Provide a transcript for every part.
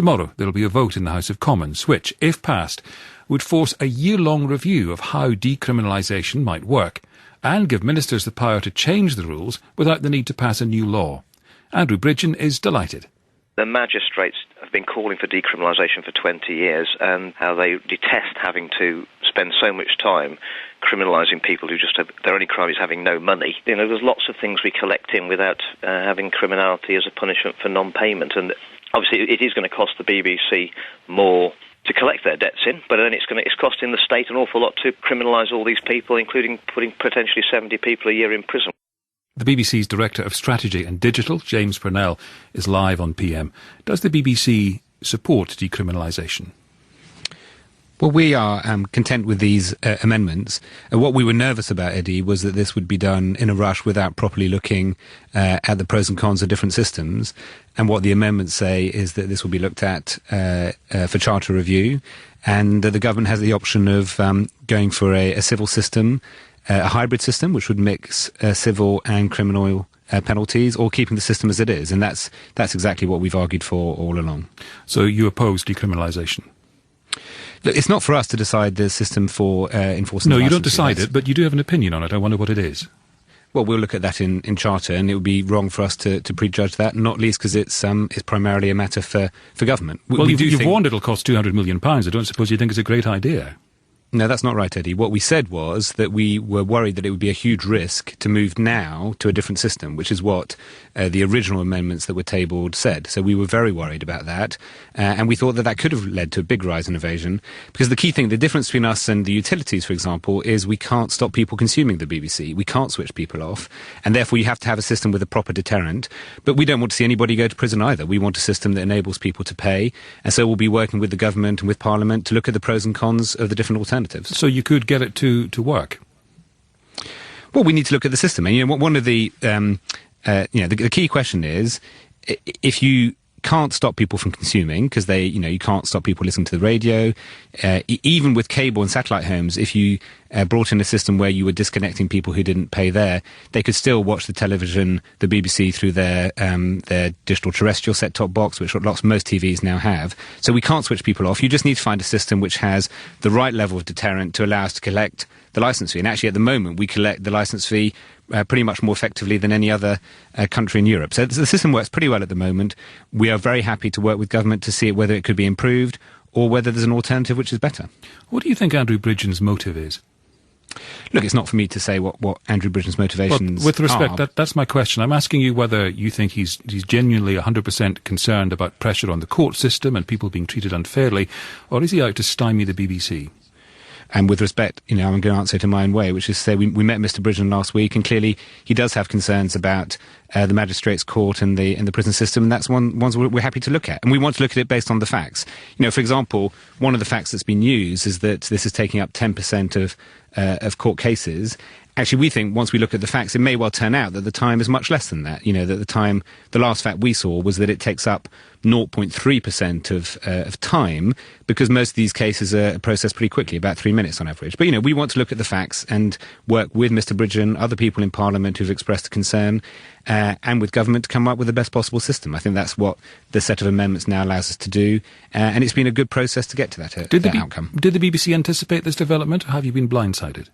Tomorrow there will be a vote in the House of Commons, which, if passed, would force a year-long review of how decriminalisation might work and give ministers the power to change the rules without the need to pass a new law. Andrew Bridgen is delighted. The magistrates have been calling for decriminalisation for 20 years, and how they detest having to spend so much time criminalising people who just have their only crime is having no money. You know, there's lots of things we collect in without having criminality as a punishment for non-payment, and obviously it is going to cost the BBC more to collect their debts in, but then it's costing the state an awful lot to criminalise all these people, including putting potentially 70 people a year in prison. The BBC's Director of Strategy and Digital, James Purnell, is live on PM. Does the BBC support decriminalisation? Well, we are content with these amendments. What we were nervous about, Eddie, was that this would be done in a rush without properly looking at the pros and cons of different systems. And what the amendments say is that this will be looked at for charter review, and that the government has the option of going for a civil system, a hybrid system, which would mix civil and criminal penalties, or keeping the system as it is. And that's exactly what we've argued for all along. So you oppose decriminalisation? Look, it's not for us to decide the system for enforcing. No, you don't decide it, but you do have an opinion on it. I wonder what it is. Well, we'll look at that in Charter, and it would be wrong for us to prejudge that, not least because it's primarily a matter for government. You've warned it'll cost £200 million. I don't suppose you think it's a great idea. No, that's not right, Eddie. What we said was that we were worried that it would be a huge risk to move now to a different system, which is what the original amendments that were tabled said. So we were very worried about that, and we thought that that could have led to a big rise in evasion, because the key thing, the difference between us and the utilities, for example, is we can't stop people consuming the BBC. We can't switch people off, and therefore you have to have a system with a proper deterrent. But we don't want to see anybody go to prison either. We want a system that enables people to pay, and so we'll be working with the government and with Parliament to look at the pros and cons of the different alternatives. So you could get it to work? Well, we need to look at the system. And, one of the the key question is, if you can't stop people from consuming, because you can't stop people listening to the radio, even with cable and satellite homes, if you brought in a system where you were disconnecting people who didn't pay there, they could still watch the television, the BBC, through their digital terrestrial set-top box, which most TVs now have. So we can't switch people off. You just need to find a system which has the right level of deterrent to allow us to collect the licence fee. And actually, at the moment, we collect the licence fee pretty much more effectively than any other country in Europe. So the system works pretty well at the moment. We are very happy to work with government to see whether it could be improved or whether there's an alternative which is better. What do you think Andrew Bridgen's motive is? Look, it's not for me to say what Andrew Bridgen's motivations are. With respect, that's my question. I'm asking you whether you think he's genuinely 100% concerned about pressure on the court system and people being treated unfairly, or is he out to stymie the BBC? And with respect, I'm going to answer it in my own way, which is to say we met Mr. Bridgen last week, and clearly he does have concerns about the magistrates' court and the prison system, and that's ones we're happy to look at. And we want to look at it based on the facts. For example, one of the facts that's been used is that this is taking up 10% of court cases. Actually, we think once we look at the facts, it may well turn out that the time is much less than that. That the last fact we saw was that it takes up 0.3% of time, because most of these cases are processed pretty quickly, about 3 minutes on average. But, we want to look at the facts and work with Mr. Bridgen, other people in Parliament who've expressed a concern, and with government to come up with the best possible system. I think that's what the set of amendments now allows us to do, and it's been a good process to get to that outcome. Did the BBC anticipate this development, or have you been blindsided?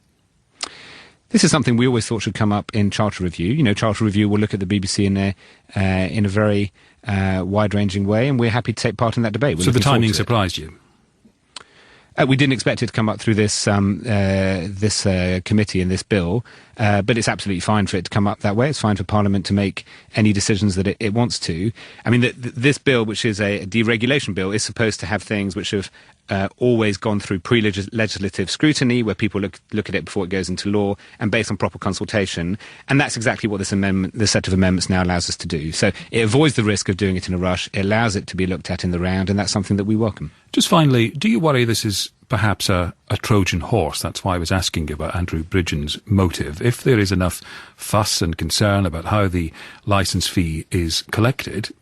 This is something we always thought should come up in Charter Review. Charter Review will look at the BBC in a very wide-ranging way, and we're happy to take part in that debate. So the timing surprised you? We didn't expect it to come up through this committee and this bill, but it's absolutely fine for it to come up that way. It's fine for Parliament to make any decisions that it wants to. I mean, this bill, which is a deregulation bill, is supposed to have things which have always gone through pre-legislative scrutiny, where people look at it before it goes into law, and based on proper consultation. And that's exactly what this set of amendments now allows us to do. So it avoids the risk of doing it in a rush. It allows it to be looked at in the round, and that's something that we welcome. Just finally, do you worry this is perhaps a Trojan horse? That's why I was asking you about Andrew Bridgen's motive. If there is enough fuss and concern about how the licence fee is collected,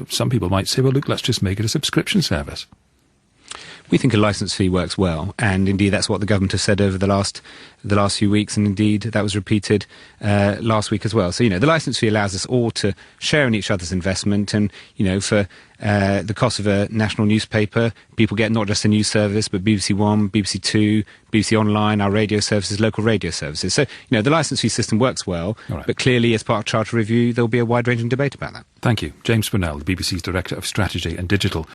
some people might say, well, look, let's just make it a subscription service. We think a licence fee works well, and indeed that's what the government has said over the last few weeks, and indeed that was repeated last week as well. So, the licence fee allows us all to share in each other's investment, and, for the cost of a national newspaper, people get not just a news service, but BBC One, BBC Two, BBC Online, our radio services, local radio services. So, the licence fee system works well, right. But clearly as part of Charter Review, there'll be a wide-ranging debate about that. Thank you. James Purnell, the BBC's Director of Strategy and Digital.